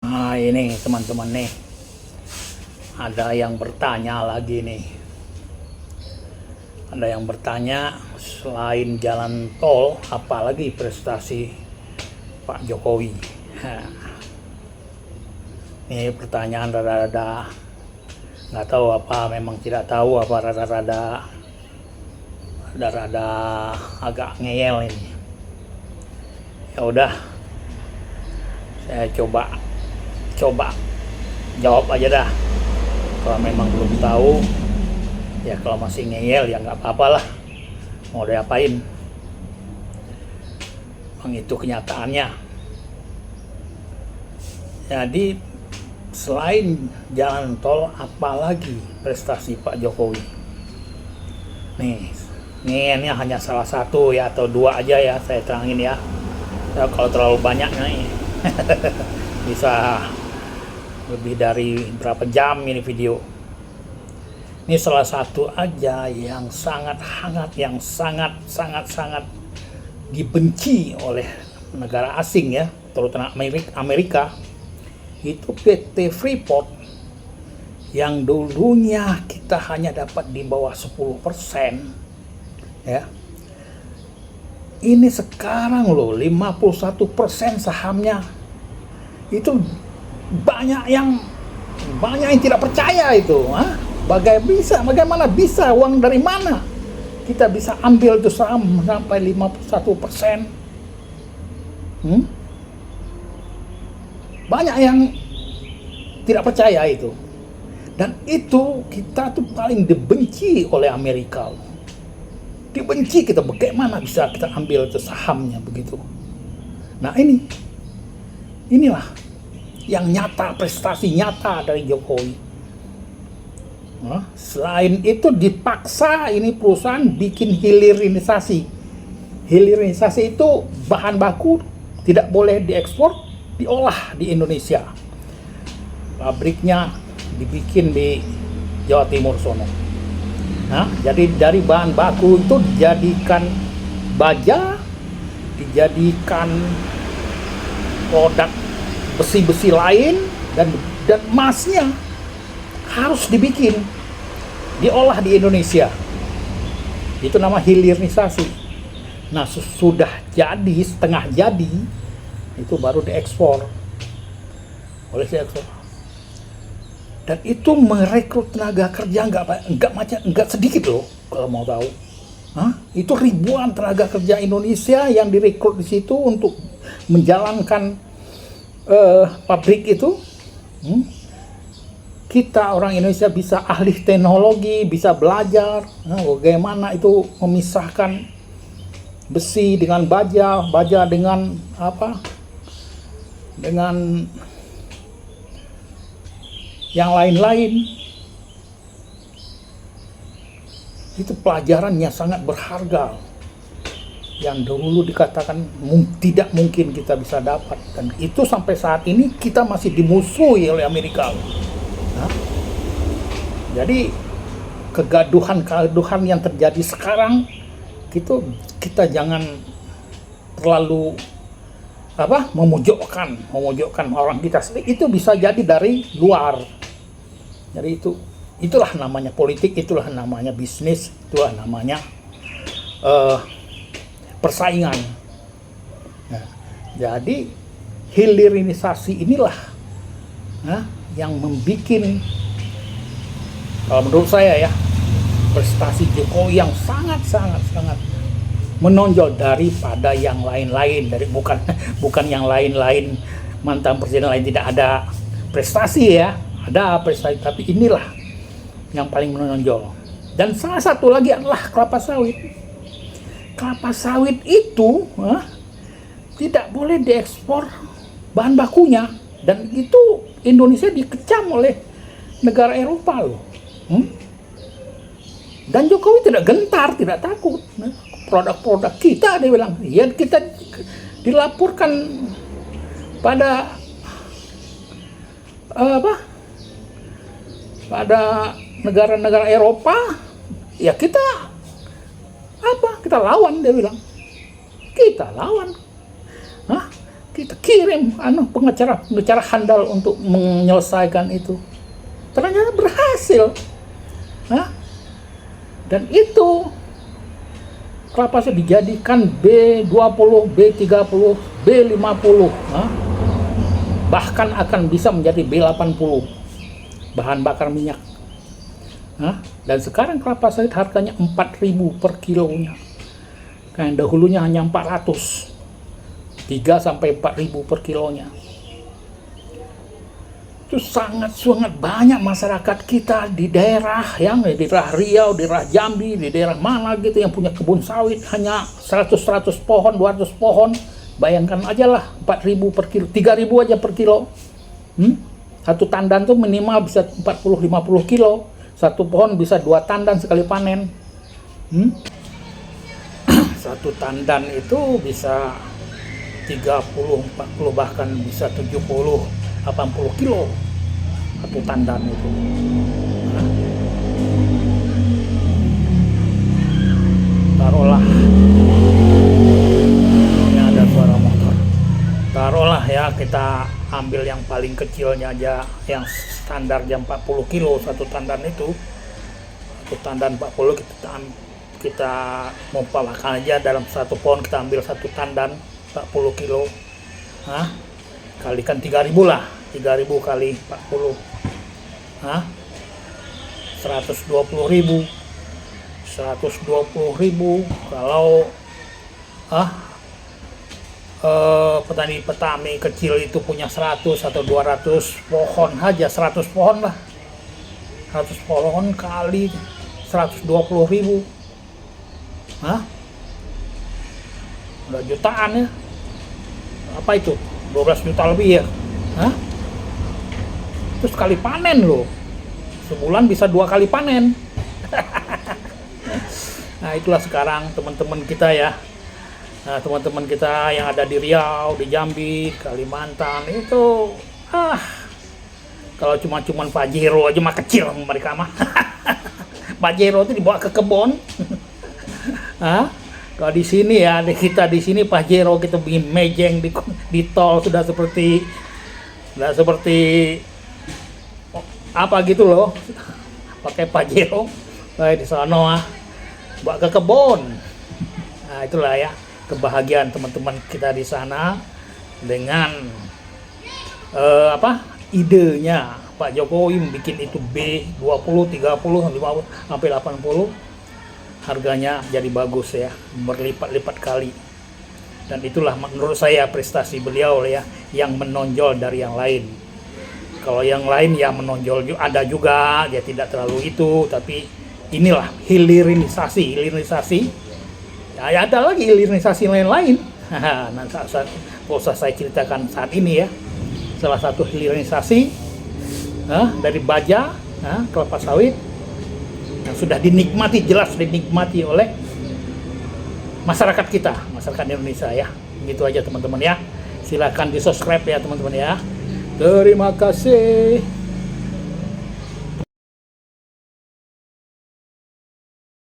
Nah ini teman-teman nih, ada yang bertanya lagi nih. Ada yang bertanya, selain jalan tol, apalagi prestasi Pak Jokowi? Ini pertanyaan rada-rada nggak tahu apa, memang tidak tahu apa, rada-rada agak ngeyel ini. Ya udah, saya coba jawab aja dah. Kalau memang belum tahu, ya kalau masih ngeyel ya nggak apa-apa lah, mau diapain. Memang itu kenyataannya. Jadi selain jalan tol, apalagi prestasi Pak Jokowi? Ini hanya salah satu ya, atau dua aja ya saya terangin ya. Ya kalau terlalu banyak nih bisa lebih dari berapa jam ini video. Ini salah satu aja yang sangat hangat, yang sangat dibenci oleh negara asing ya, terutama Amerika. Itu PT Freeport yang dulunya kita hanya dapat di bawah 10% ya. Ini sekarang loh 51% sahamnya. Itu banyak yang tidak percaya itu. Bagaimana bisa, uang dari mana kita bisa ambil itu saham sampai 51%? Banyak yang tidak percaya itu. Dan itu kita tuh paling dibenci oleh Amerika. Dibenci kita, bagaimana bisa kita ambil itu sahamnya begitu. Nah inilah yang nyata, prestasi nyata dari Jokowi. Selain itu dipaksa ini perusahaan bikin hilirisasi. Hilirisasi itu bahan baku tidak boleh diekspor, diolah di Indonesia. Pabriknya dibikin di Jawa Timur sono. Jadi dari bahan baku itu dijadikan baja, dijadikan produk besi-besi lain, dan emasnya harus dibikin, diolah di Indonesia. Itu nama hilirisasi. Nah, sudah jadi, setengah jadi, itu baru diekspor. Oleh diekspor. Dan itu merekrut tenaga kerja nggak sedikit loh, kalau mau tahu. Itu ribuan tenaga kerja Indonesia yang direkrut di situ untuk menjalankan pabrik itu. Kita orang Indonesia bisa ahli teknologi, bisa belajar bagaimana itu memisahkan besi dengan baja dengan dengan yang lain-lain. Itu pelajarannya sangat berharga yang dulu dikatakan tidak mungkin kita bisa dapat, dan itu sampai saat ini kita masih dimusuhi oleh Amerika. Jadi kegaduhan yang terjadi sekarang itu, kita jangan terlalu memojokkan orang kita sendiri. Itu bisa jadi dari luar. Jadi itulah namanya politik, itulah namanya bisnis, itulah namanya persaingan. Jadi hilirisasi inilah yang membuat, kalau menurut saya ya, prestasi Jokowi yang sangat menonjol daripada yang lain-lain. Dari bukan yang lain-lain, mantan presiden lain tidak ada prestasi ya, ada prestasi, tapi inilah yang paling menonjol. Dan salah satu lagi adalah kelapa sawit. Kelapa sawit itu tidak boleh diekspor bahan bakunya, dan itu Indonesia dikecam oleh negara Eropa loh. Dan Jokowi tidak gentar, tidak takut. Produk-produk kita, dia bilang, ya kita dilaporkan pada pada negara-negara Eropa, ya kita lawan, dia bilang. Kita lawan. kita kirim pengacara handal untuk menyelesaikan itu. Ternyata berhasil. Hah? Dan itu kelapa sawit dijadikan B20, B30, B50. Hah? Bahkan akan bisa menjadi B80 bahan bakar minyak. Hah? Dan sekarang kelapa sawit harganya 4.000 per kilonya. Kan dahulunya hanya 400. 3 sampai 4.000 per kilonya. Itu sangat banyak masyarakat kita di daerah di daerah Riau, di daerah Jambi, di daerah mana gitu yang punya kebun sawit hanya 100 pohon, 200 pohon. Bayangkan aja lah 4.000 per kilo, 3.000 aja per kilo. Satu tandan tuh minimal bisa 40-50 kilo. Satu pohon bisa 2 tandan sekali panen. Satu tandan itu bisa 30-40 bahkan bisa 70-80 kilo satu tandan itu. Taruhlah ini ada suara motor. Taruhlah ya, kita ambil yang paling kecilnya aja, yang standar jam 40 kilo satu tandan itu. Satu tandan 40 kita mempalahkan aja dalam satu pohon, kita ambil satu tandan 40 kilo. Kalikan 3.000 lah, 3.000 kali 40. 120.000. 120.000 kalau petani kecil itu punya 100 atau 200 pohon aja, 100 pohon lah. 100 pohon kali 120.000. Udah jutaan ya. Apa itu? 12 juta lebih ya. Terus kali panen loh. Sebulan bisa 2 kali panen. Nah, itulah sekarang teman-teman kita ya. Nah, teman-teman kita yang ada di Riau, di Jambi, Kalimantan itu kalau cuman Pajero aja mah kecil mereka mah. Pajero itu dibawa ke kebun. Kalau di sini ya, kita di sini Pajero kita bikin mejeng di tol sudah seperti apa gitu loh. Pakai Pajero di sana bawa ke kebun. Nah, itulah ya kebahagiaan teman-teman kita di sana dengan idenya Pak Jokowi bikin itu B20, 30, 50 sampai 80. Harganya jadi bagus ya, berlipat-lipat kali. Dan itulah menurut saya prestasi beliau ya, yang menonjol dari yang lain. Kalau yang lain ya menonjol ada juga, dia tidak terlalu itu, tapi inilah hilirisasi. Ya, ada lagi hilirisasi lain-lain. Nanti usah saya ceritakan saat ini ya. Salah satu hilirisasi dari baja kelapa sawit yang sudah jelas dinikmati oleh masyarakat kita, masyarakat Indonesia ya. Begitu aja teman-teman ya. Silakan di subscribe ya teman-teman ya. Terima kasih.